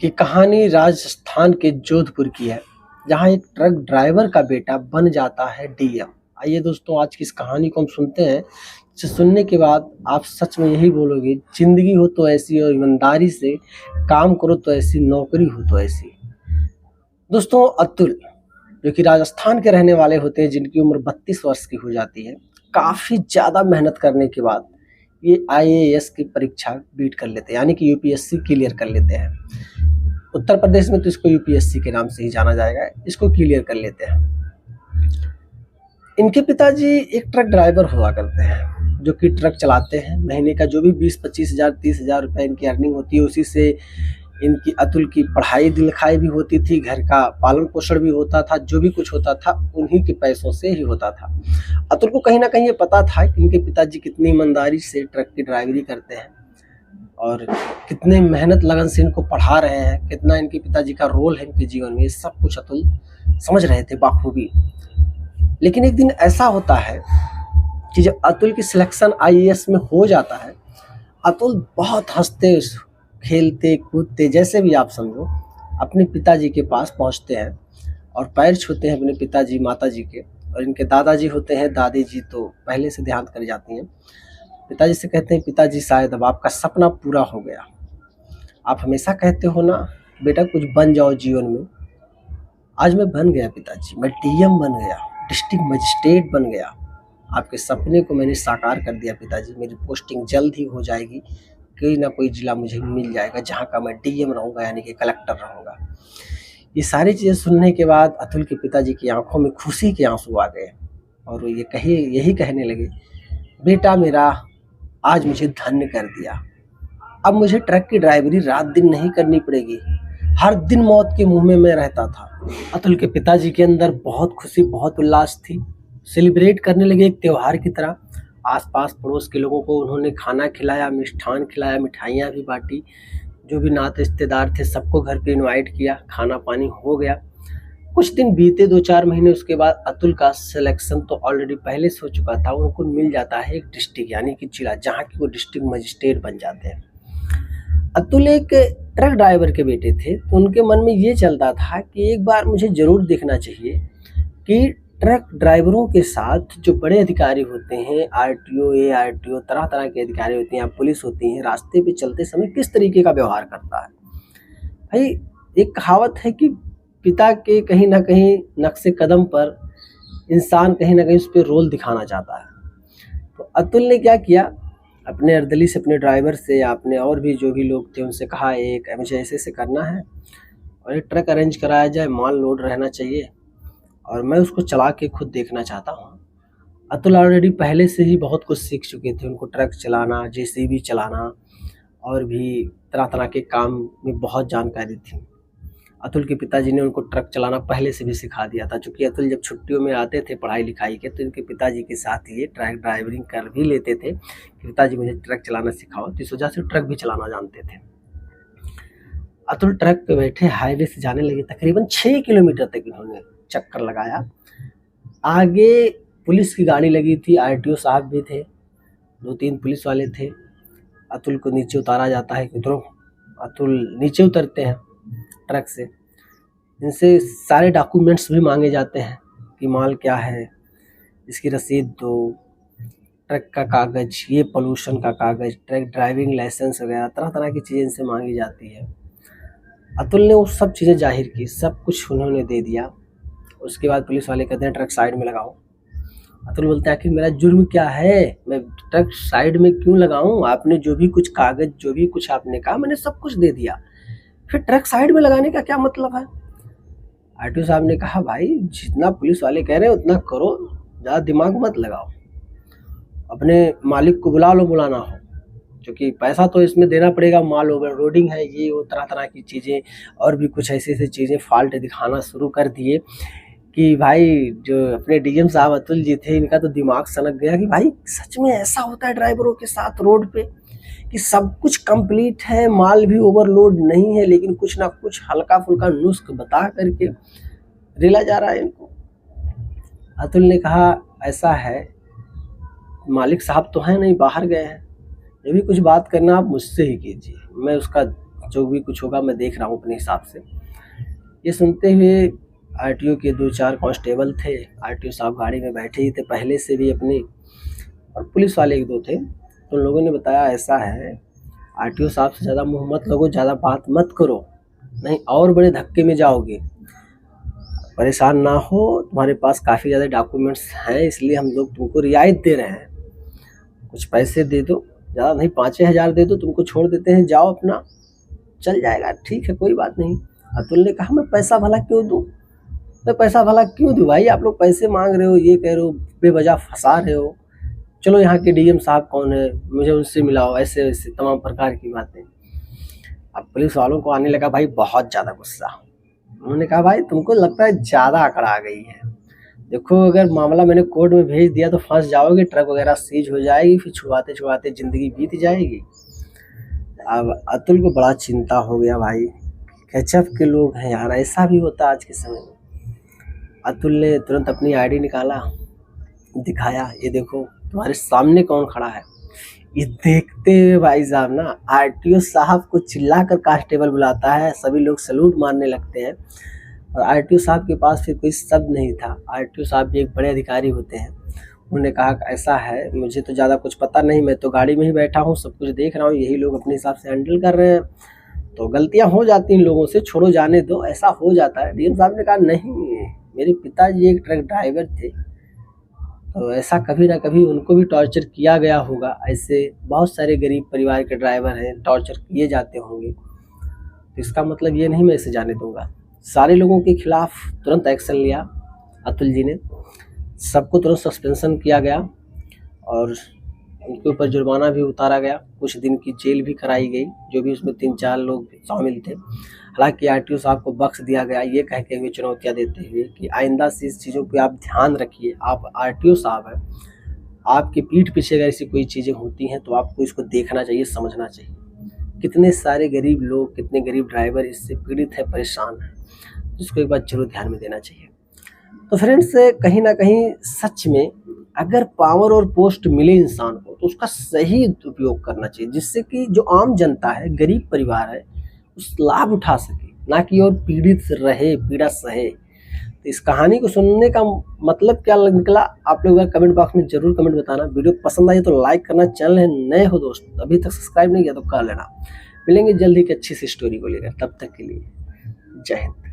ये कहानी राजस्थान के जोधपुर की है, जहाँ एक ट्रक ड्राइवर का बेटा बन जाता है डीएम। आइए दोस्तों, आज की इस कहानी को हम सुनते हैं। जिसे सुनने के बाद आप सच में यही बोलोगे, जिंदगी हो तो ऐसी और ईमानदारी से काम करो तो ऐसी, नौकरी हो तो ऐसी। दोस्तों, अतुल जो कि राजस्थान के रहने वाले होते हैं, जिनकी उम्र 32 वर्ष की हो जाती है, काफ़ी ज़्यादा मेहनत करने के बाद ये आईएएस की परीक्षा बीट कर लेते हैं, यानी कि यूपीएससी क्लियर कर लेते हैं। उत्तर प्रदेश में तो इसको यूपीएससी के नाम से ही जाना जाएगा। इसको क्लियर कर लेते हैं। इनके पिताजी एक ट्रक ड्राइवर हुआ करते हैं, जो कि ट्रक चलाते हैं। महीने का जो भी 20-25 हज़ार 30 हज़ार रुपये इनकी अर्निंग होती है, उसी से इनकी अतुल की पढ़ाई लिखाई भी होती थी, घर का पालन पोषण भी होता था। जो भी कुछ होता था उन्हीं के पैसों से ही होता था। अतुल को कहीं ना कहीं ये पता था कि इनके पिताजी कितनी ईमानदारी से ट्रक की ड्राइवरी करते हैं और कितने मेहनत लगन से इनको पढ़ा रहे हैं, कितना इनके पिताजी का रोल है इनके जीवन में। ये सब कुछ अतुल समझ रहे थे बाखूबी। लेकिन एक दिन ऐसा होता है कि जब अतुल की सिलेक्शन आईएएस में हो जाता है, अतुल बहुत हंसते खेलते कूदते, जैसे भी आप समझो, अपने पिताजी के पास पहुंचते हैं और पैर छूते हैं अपने पिताजी माताजी के। और इनके दादाजी होते हैं, दादी जी तो पहले से देहांत कर जाती हैं। पिताजी से कहते हैं, पिताजी शायद अब आपका सपना पूरा हो गया। आप हमेशा कहते हो ना बेटा कुछ बन जाओ जीवन में। आज मैं बन गया पिताजी, मैं डीएम बन गया, डिस्ट्रिक्ट मजिस्ट्रेट बन गया। आपके सपने को मैंने साकार कर दिया पिताजी। मेरी पोस्टिंग जल्द ही हो जाएगी, कोई ना कोई जिला मुझे मिल जाएगा जहाँ का मैं डीएम रहूँगा, यानी कि कलेक्टर रहूँगा। ये सारी चीज़ें सुनने के बाद अतुल के पिताजी की आंखों में खुशी के आंसू आ गए और वो यही कहने लगे, बेटा मेरा आज मुझे धन्य कर दिया। अब मुझे ट्रक की ड्राइवरी रात दिन नहीं करनी पड़ेगी। हर दिन मौत के मुंह में मैं रहता था। अतुल के पिताजी के अंदर बहुत खुशी, बहुत उल्लास थी। सेलिब्रेट करने लगे एक त्योहार की तरह। आसपास पड़ोस के लोगों को उन्होंने खाना खिलाया, मिष्ठान खिलाया, मिठाइयाँ भी बांटी। जो भी नाते रिश्तेदार थे सबको घर पे इनवाइट किया, खाना पानी हो गया। कुछ दिन बीते, 2-4 महीने। उसके बाद अतुल का सिलेक्शन तो ऑलरेडी पहले से हो चुका था। उनको मिल जाता है एक डिस्ट्रिक्ट, यानी कि जिला, जहाँ की वो डिस्ट्रिक्ट मजिस्ट्रेट बन जाते हैं। अतुल एक ट्रक ड्राइवर के बेटे थे, तो उनके मन में ये चलता था कि एक बार मुझे जरूर देखना चाहिए कि ट्रक ड्राइवरों के साथ जो बड़े अधिकारी होते हैं, आरटीओ, एआरटीओ, तरह तरह के अधिकारी होते हैं, पुलिस होती है, रास्ते पे चलते समय किस तरीके का व्यवहार करता है। भाई, एक कहावत है कि पिता के कहीं ना कहीं नक्शे कदम पर इंसान कहीं ना कहीं उस पर रोल दिखाना चाहता है। तो अतुल ने क्या किया, अपने अर्दली से, अपने ड्राइवर से, या अपने और भी जो भी लोग थे उनसे कहा, एक मुझे ऐसे करना है और एक ट्रक अरेंज कराया जाए, माल लोड रहना चाहिए और मैं उसको चला के खुद देखना चाहता हूँ। अतुल ऑलरेडी पहले से ही बहुत कुछ सीख चुके थे। उनको ट्रक चलाना, जेसीबी चलाना और भी तरह तरह के काम में बहुत जानकारी थी। अतुल के पिताजी ने उनको ट्रक चलाना पहले से भी सिखा दिया था। चूँकि अतुल जब छुट्टियों में आते थे पढ़ाई लिखाई के, तो इनके पिताजी के साथ ये ट्रक ड्राइवरिंग कर भी लेते थे कि पिताजी मुझे ट्रक चलाना सिखाओ। तो इस वजह से ट्रक भी चलाना जानते थे। अतुल ट्रक पे बैठे हाईवे से जाने लगे। तकरीबन 6 किलोमीटर तक इन्होंने चक्कर लगाया। आगे पुलिस की गाड़ी लगी थी, आरटीओ साहब भी थे, 2-3 पुलिस वाले थे। अतुल को नीचे उतारा जाता है। उतरो। अतुल नीचे उतरते हैं ट्रक से। इनसे सारे डॉक्यूमेंट्स भी मांगे जाते हैं कि माल क्या है, इसकी रसीद दो, ट्रक का कागज़, ये पोल्यूशन का कागज़, ट्रक ड्राइविंग लाइसेंस वगैरह तरह तरह की चीज़ें इनसे मांगी जाती है। अतुल ने वो सब चीज़ें जाहिर की, सब कुछ उन्होंने दे दिया। उसके बाद पुलिस वाले कहते हैं ट्रक साइड में लगाओ। अतुल बोलते हैं, आखिर मेरा जुर्म क्या है, मैं ट्रक साइड में क्यों लगाऊं? आपने जो भी कुछ कागज़, जो भी कुछ आपने कहा, मैंने सब कुछ दे दिया, फिर ट्रक साइड में लगाने का क्या मतलब है? आरटीओ साहब ने कहा, भाई जितना पुलिस वाले कह रहे हैं उतना करो, ज़्यादा दिमाग मत लगाओ, अपने मालिक को बुला लो, बुलाना हो, क्योंकि पैसा तो इसमें देना पड़ेगा। माल ओवर लोडिंग है, ये वो तरह तरह की चीज़ें और भी कुछ ऐसी चीज़ें फॉल्ट दिखाना शुरू कर दिए कि भाई जो अपने डीएम साहब अतुल जी थे, इनका तो दिमाग सनक गया कि भाई सच में ऐसा होता है ड्राइवरों के साथ रोड पे कि सब कुछ कंप्लीट है, माल भी ओवरलोड नहीं है, लेकिन कुछ ना कुछ हल्का फुल्का नुस्ख बता करके रिला जा रहा है इनको। अतुल ने कहा, ऐसा है, मालिक साहब तो हैं नहीं, बाहर गए हैं, जब भी कुछ बात करना आप मुझसे ही कीजिए, मैं उसका जो भी कुछ होगा मैं देख रहा हूँ अपने हिसाब से। ये सुनते हुए आरटीओ के 2-4 कांस्टेबल थे, आरटीओ साहब गाड़ी में बैठे ही थे पहले से भी अपनी, और पुलिस वाले 1-2 थे। तो उन लोगों ने बताया ऐसा है, आरटीओ साहब से ज़्यादा मुँह मत लगो, ज़्यादा बात मत करो, नहीं और बड़े धक्के में जाओगे। परेशान ना हो, तुम्हारे पास काफ़ी ज़्यादा डॉक्यूमेंट्स हैं, इसलिए हम लोग तुमको रियायत दे रहे हैं। कुछ पैसे दे दो, ज़्यादा नहीं 5 हज़ार दे दो, तुमको छोड़ देते हैं, जाओ अपना, चल जाएगा, ठीक है कोई बात नहीं। अतुल ने कहा मैं पैसा भला क्यों दूँ, मैं पैसा भला क्यों दूँ भाई, आप लोग पैसे मांग रहे हो, ये कह रहे हो, बेवजह फंसा रहे हो, चलो यहाँ के डीएम साहब कौन है, मुझे उनसे मिलाओ, ऐसे वैसे तमाम प्रकार की बातें। अब पुलिस वालों को आने लगा भाई बहुत ज़्यादा गुस्सा। उन्होंने कहा भाई तुमको लगता है ज़्यादा अकड़ आ गई है, देखो अगर मामला मैंने कोर्ट में भेज दिया तो फंस जाओगे, ट्रक वगैरह सीज हो जाएगी, फिर छुड़वाते छुड़वाते ज़िंदगी बीत जाएगी। अब अतुल को बड़ा चिंता हो गया भाई, गजब के लोग हैं यार, ऐसा भी होता आज के समय में। अतुल ने तुरंत अपनी आईडी निकाला, दिखाया, ये देखो तुम्हारे सामने कौन खड़ा है। ये देखते हुए भाई साहब ना आरटीओ साहब को चिल्लाकर कांस्टेबल बुलाता है, सभी लोग सैल्यूट मारने लगते हैं। और आरटीओ साहब के पास फिर कोई शब्द नहीं था, आरटीओ साहब भी एक बड़े अधिकारी होते हैं। उन्होंने कहा ऐसा है, मुझे तो ज़्यादा कुछ पता नहीं, मैं तो गाड़ी में ही बैठा हूँ, सब कुछ देख रहा हूँ, यही लोग अपने हिसाब से हैंडल कर रहे हैं, तो गलतियाँ हो जाती हैं लोगों से, छोड़ो जाने दो, ऐसा हो जाता है। डीएम साहब ने कहा नहीं, मेरे पिताजी एक ट्रक ड्राइवर थे, तो ऐसा कभी ना कभी उनको भी टॉर्चर किया गया होगा, ऐसे बहुत सारे गरीब परिवार के ड्राइवर हैं, टॉर्चर किए जाते होंगे, तो इसका मतलब ये नहीं मैं इसे जाने दूंगा। सारे लोगों के खिलाफ तुरंत एक्शन लिया अतुल जी ने, सबको तुरंत सस्पेंशन किया गया और उनके ऊपर जुर्माना भी उतारा गया, कुछ दिन की जेल भी कराई गई, जो भी उसमें 3-4 लोग शामिल थे। हालांकि आरटीओ साहब को बख्श दिया गया, ये कह के हुए चुनौतियाँ देते हुए कि आइंदा से इस चीज़ों पे आप ध्यान रखिए, आप आरटीओ साहब हैं, आपके पीठ पीछे अगर ऐसी कोई चीज़ें होती हैं तो आपको इसको देखना चाहिए, समझना चाहिए। कितने सारे गरीब लोग, कितने गरीब ड्राइवर इससे पीड़ित हैं, परेशान हैं, इसको एक बार जरूर ध्यान में देना चाहिए। तो फ्रेंड्स कहीं ना कहीं सच में अगर पावर और पोस्ट मिले इंसान को तो उसका सही उपयोग करना चाहिए, जिससे कि जो आम जनता है, गरीब परिवार है, उस लाभ उठा सके, ना कि और पीड़ित रहे, पीड़ा सहे। तो इस कहानी को सुनने का मतलब क्या निकला, आप लोग कमेंट बॉक्स में जरूर कमेंट बताना। वीडियो पसंद आई तो लाइक करना, चैनल है नए हो दोस्त अभी तक सब्सक्राइब नहीं किया तो कर लेना। मिलेंगे जल्दी की अच्छी सी स्टोरी को लेकर, तब तक के लिए जय हिंद।